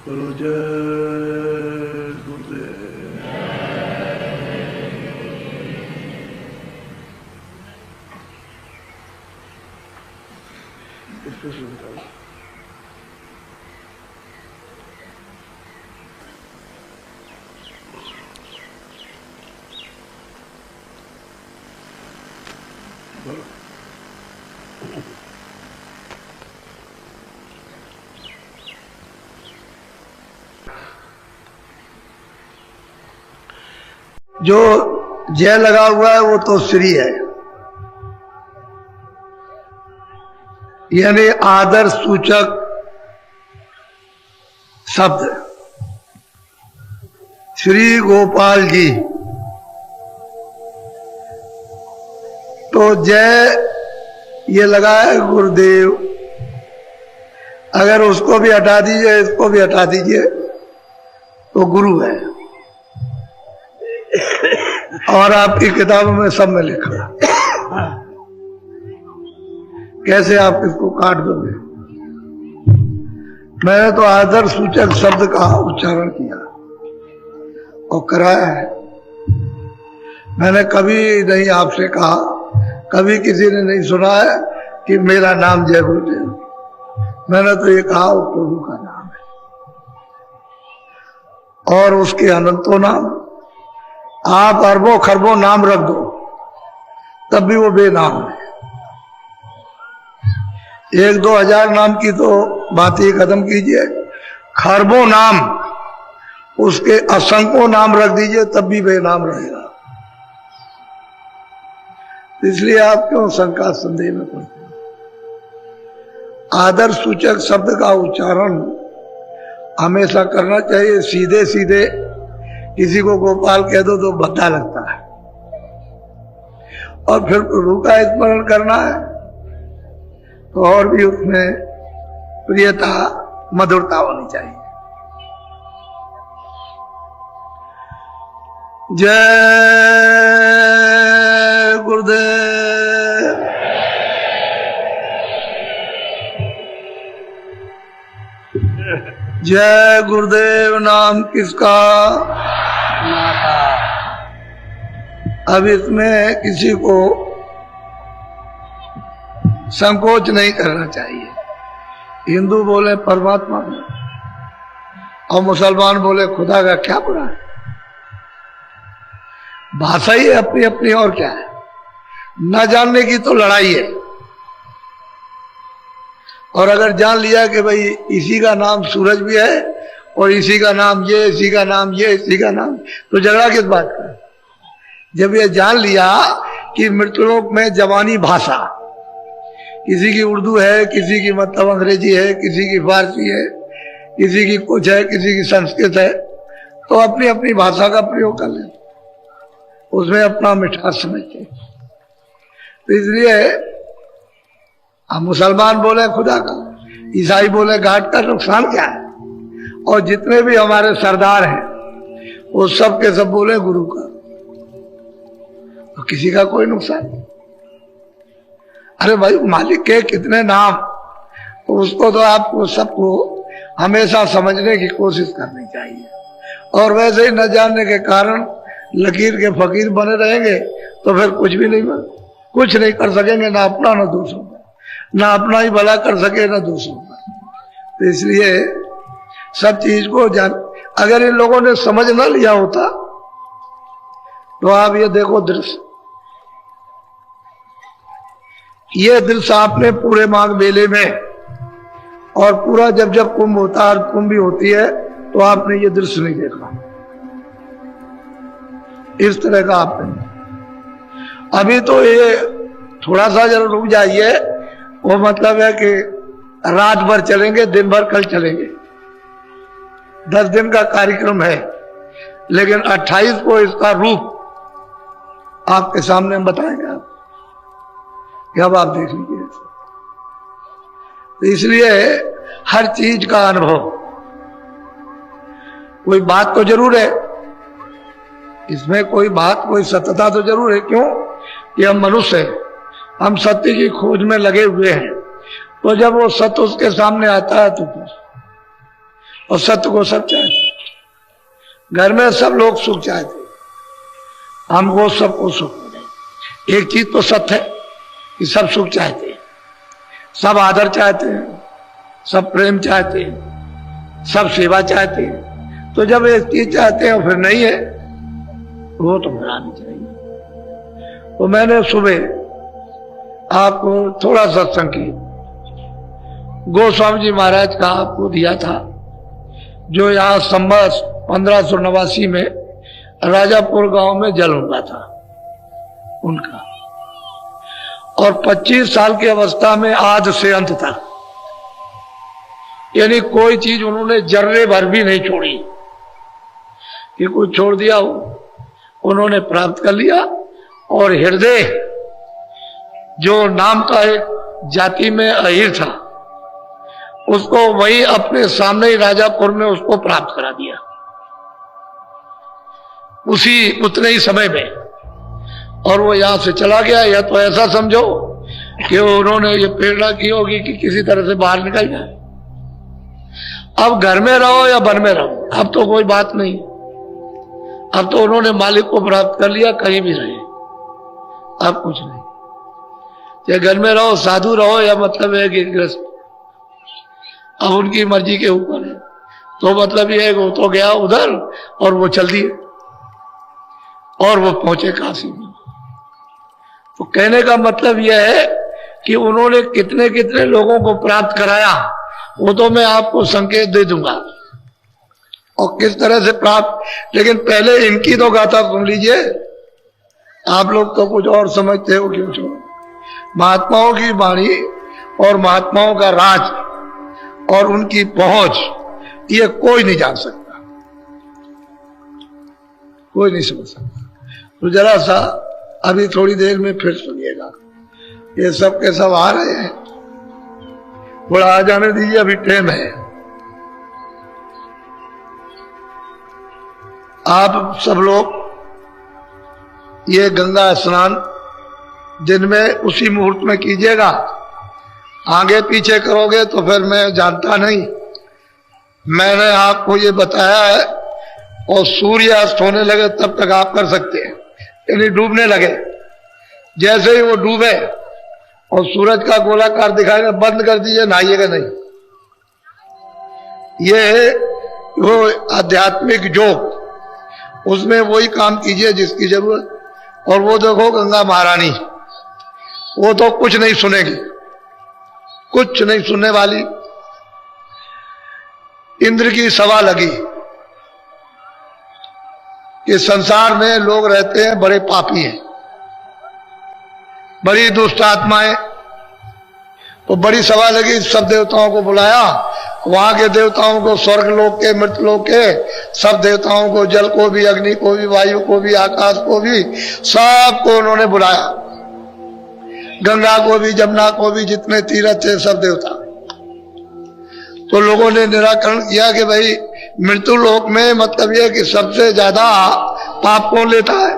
बोलो जय गुरुदेव। इसको सुनता हूँ। जो जय लगा हुआ है वो तो श्री है, यानी आदर सूचक शब्द। श्री गोपाल जी, तो जय ये लगा है गुरुदेव। अगर उसको भी हटा दीजिए, इसको भी हटा दीजिए तो गुरु है। और आपकी किताबों में सब में लिखा है। कैसे आप इसको काट दोगे? मैंने तो आदर सूचक शब्द का उच्चारण किया और कराया है। मैंने कभी नहीं आपसे कहा, कभी किसी ने नहीं सुना है कि मेरा नाम जय गुरुदेव। मैंने तो ये कहा वो प्रभु का नाम है और उसके अनंतों नाम। आप अरबों खरबों नाम रख दो तब भी वो बेनाम है। 1-2 हजार नाम की तो बात ही खत्म कीजिए, खरबों नाम, उसके असंख्यों नाम रख दीजिए तब भी बेनाम रहेगा। इसलिए आप क्यों शंका संदेह में पड़ते हैं? आदर सूचक शब्द का उच्चारण हमेशा करना चाहिए। सीधे सीधे किसी को गोपाल कह दो तो भद्दा लगता है, और फिर प्रभु का स्मरण करना है तो और भी उसमें प्रियता मधुरता होनी चाहिए। जय गुरुदेव। जय गुरुदेव नाम किसका? अब इसमें किसी को संकोच नहीं करना चाहिए। हिंदू बोले परमात्मा में और मुसलमान बोले खुदा का, क्या बुरा है? भाषा ही है अपनी अपनी, और क्या है? न जानने की तो लड़ाई है। और अगर जान लिया कि भाई इसी का नाम सूरज भी है और इसी का नाम ये, इसी का नाम ये, इसी का नाम, तो झगड़ा किस बात का? जब ये जान लिया कि मृत्युलोक में जवानी भाषा, किसी की उर्दू है, किसी की मतलब अंग्रेजी है, किसी की फारसी है, किसी की कुछ है, किसी की संस्कृत है, तो अपनी अपनी भाषा का प्रयोग कर लें, उसमें अपना मिठास समझते। तो इसलिए हम मुसलमान बोले खुदा का, ईसाई बोले घाट का, नुकसान क्या है? और जितने भी हमारे सरदार हैं वो सब के सब बोले गुरु का, तो किसी का कोई नुकसान नहीं। अरे भाई मालिक के कितने नाम, तो उसको तो आपको सबको हमेशा समझने की कोशिश करनी चाहिए। और वैसे ही न जानने के कारण लकीर के फकीर बने रहेंगे तो फिर कुछ भी नहीं, कुछ नहीं कर सकेंगे, ना अपना ना दूसरों का, ना अपना ही भला कर सके ना दूसरों का। तो इसलिए सब चीज को जान, अगर इन लोगों ने समझ ना लिया होता तो आप ये देखो दृश्य, ये दृश्य आपने पूरे माघ मेले में और पूरा जब जब कुंभ होता है, कुंभ भी होती है, तो आपने ये दृश्य नहीं देखा इस तरह का आपने। अभी तो ये थोड़ा सा जरा रुक जाइए, वो मतलब है कि रात भर चलेंगे, दिन भर कल चलेंगे, 10 दिन का कार्यक्रम है, लेकिन 28 को इसका रूप आपके सामने हम बताएंगे, आप अब आप देख लीजिए। तो इसलिए हर चीज का अनुभव, कोई बात तो जरूर है इसमें, कोई बात, कोई सत्यता तो जरूर है। क्यों कि हम मनुष्य हैं, हम सत्य की खोज में लगे हुए हैं। तो जब वो सत्य उसके सामने आता है तो और सत्य को सब चाहते। घर में सब लोग सुख चाहते, हमको सबको सुख मिले। एक चीज तो सत्य है कि सब सुख चाहते हैं, सब आदर चाहते हैं, सब प्रेम चाहते हैं, सब सेवा चाहते हैं। तो जब एक चीज चाहते हैं फिर नहीं है, वो तो बनानी चाहिए। तो मैंने सुबह आपको थोड़ा सत्संग की गोस्वामी जी महाराज का आपको दिया था, जो यहाँ संवत 1589 में राजापुर गांव में जन्म हुआ था उनका, और 25 साल की अवस्था में आद से अंत तक, यानी कोई चीज उन्होंने जर्रे भर भी नहीं छोड़ी कि कोई छोड़ दिया हो, उन्होंने प्राप्त कर लिया। और हृदय जो नाम का एक जाति में अहीर था, उसको वही अपने सामने ही राजापुर में उसको प्राप्त करा दिया उतने ही समय में, और वो यहां से चला गया। या तो ऐसा समझो कि उन्होंने ये प्रेरणा की होगी कि किसी तरह से बाहर निकल जाए। अब घर में रहो या वन में रहो, अब तो कोई बात नहीं। अब तो उन्होंने मालिक को प्राप्त कर लिया, कहीं भी रहे, अब कुछ नहीं। या घर में रहो, साधु रहो, या मतलब है कि ग्रस्त, अब उनकी मर्जी के ऊपर है। तो मतलब ये है कि वो तो गया उधर और वो चल दिए और वो पहुंचे काशी में। तो कहने का मतलब यह है कि उन्होंने कितने कितने लोगों को प्राप्त कराया, वो तो मैं आपको संकेत दे दूंगा और किस तरह से प्राप्त। लेकिन पहले इनकी तो गाथा सुन लीजिए। आप लोग तो कुछ और समझते हो, क्यों छोड़ो। महात्माओं की वाणी और महात्माओं का राज और उनकी पहुंच, ये कोई नहीं जान सकता, कोई नहीं समझ सकता। तो जरा सा अभी थोड़ी देर में फिर सुनिएगा। ये सब के सब आ रहे हैं, थोड़ा आ जाने दीजिए, अभी टाइम है। आप सब लोग ये गंगा स्नान दिन में उसी मुहूर्त में कीजिएगा। आगे पीछे करोगे तो फिर मैं जानता नहीं। मैंने आपको ये बताया है, और सूर्य अस्त होने लगे तब तक आप कर सकते हैं, यानी डूबने लगे। जैसे ही वो डूबे और सूरज का गोलाकार दिखाएगा, बंद कर दीजिए, नहाइएगा नहीं। ये वो आध्यात्मिक योग, उसमें वही काम कीजिए जिसकी जरूरत। और वो देखो गंगा महारानी, वो तो कुछ नहीं सुनेगी, कुछ नहीं सुनने वाली। इंद्र की सभा लगी कि संसार में लोग रहते हैं बड़े पापी हैं, बड़ी दुष्ट आत्माएं। तो बड़ी सभा लगी, सब देवताओं को बुलाया, वहां के देवताओं को, स्वर्ग लोक के, मृत लोक के सब देवताओं को, जल को भी, अग्नि को भी, वायु को भी, आकाश को भी, सबको उन्होंने बुलाया। गंगा को भी, जमुना को भी, जितने तीर्थ थे सब देवता। तो लोगों ने निराकरण किया कि भाई मृत्यु लोक में मतलब यह कि सबसे ज्यादा पाप कौन लेता है।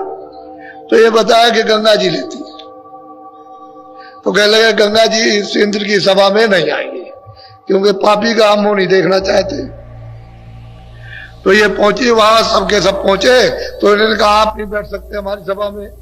तो ये बताया कि गंगा जी लेती है। तो कह लगे गंगा जी इस इंद्र की सभा में नहीं आएंगे, क्योंकि पापी का हम मुंह नहीं देखना चाहते। तो ये पहुंची वहां, सबके सब पहुंचे। तो इन्होंने कहा आप नहीं बैठ सकते हमारी सभा में।